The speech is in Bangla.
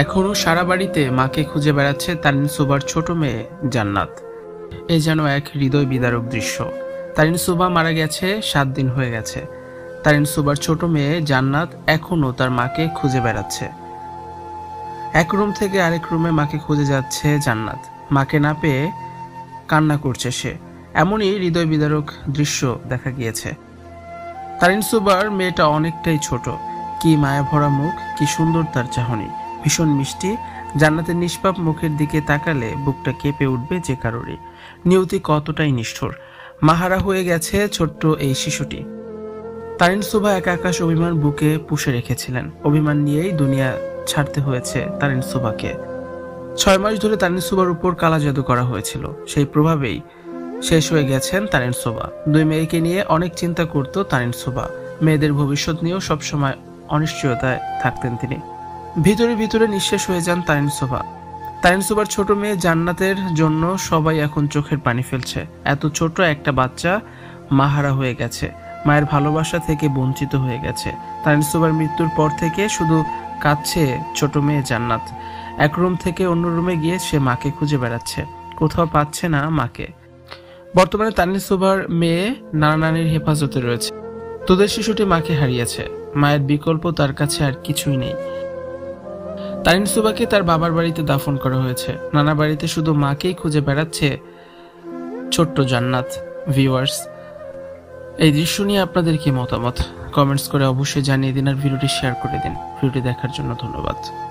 এখনো সারা বাড়িতে মাকে খুঁজে বেড়াচ্ছে তারিন সুবার ছোট মেয়ে জান্নাত। এ যেন এক হৃদয় বিদারক দৃশ্য। তারিন সুবা মারা গেছে 7 দিন হয়ে গেছে। তারিন সুবার ছোট মেয়ে জান্নাত এখনো তার মাকে খুঁজে বেড়াচ্ছে। এক রুম থেকে আরেক রুমে মাকে খুঁজে যাচ্ছে জান্নাত। মাকে না পেয়ে কান্না করছে সে। এমনই হৃদয় বিদারক দৃশ্য দেখা গিয়েছে। তারিন সুবার মেয়েটা অনেকটাই ছোট, কি মায়া ভরা মুখ, কি সুন্দর তার চাহনি, ভীষণ মিষ্টি। জান্নাতের নিষ্পাপ মুখের দিকে তাকালে বুকটা কেঁপে উঠবে যে কারোরই। নিয়তি কতটাই নিষ্ঠুর, মাহারা হয়ে গেছে ছোট্ট এই শিশুটি। তারিন সুবা এক আকাশ অভিমান বুকে পুষে রেখেছিলেন। অভিমান নিয়েই দুনিয়া ছাড়তে হয়েছে তারিন সুবাকে। 6 মাস ধরে তারিন সুবার উপর কালা জাদু করা হয়েছিল। সেই প্রভাবেই শেষ হয়ে গেছেন তারিন সুবা। 2 মেয়েকে নিয়ে অনেক চিন্তা করত তারিন সুবা। মেয়েদের ভবিষ্যৎ নিয়েও সবসময় অনিশ্চয়তায় থাকতেন তিনি। ভিতরে ভিতরে নিঃশেষ হয়ে যান তারিন সুবা। তারিন সুবার ছোট মেয়ে জান্নাতের জন্য সবাই এখন চোখের পানি ফেলছে। এত ছোট একটা বাচ্চা মাহারা হয়ে গেছে, মায়ের ভালোবাসা থেকে বঞ্চিত হয়ে গেছে। তারিন সুবার মৃত্যুর পর থেকে শুধু কাঁদছে ছোট মেয়ে জান্নাত। এক রুম থেকে অন্য রুমে গিয়ে সে মাকে খুঁজে বেড়াচ্ছে, কোথাও পাচ্ছে না মাকে। বর্তমানে তারিন সুবার মেয়ে নানা নানির হেফাজতে রয়েছে। তোদের শিশুটি মাকে হারিয়েছে, মায়ের বিকল্প তার কাছে আর কিছুই নেই। তারিন সুবাকে তার বাবার বাড়িতে দাফন করা হয়েছে। নানা বাড়িতে শুধু মাকেই খুঁজে বেড়াচ্ছে ছোট্ট জান্নাত। ভিউয়ার্স, এই দৃশ্য নিয়ে আপনাদের কি মতামত? কমেন্টস করে অবশ্যই জানিয়ে দিন আর ভিডিওটি শেয়ার করে দিন। ভিডিওটি দেখার জন্য ধন্যবাদ।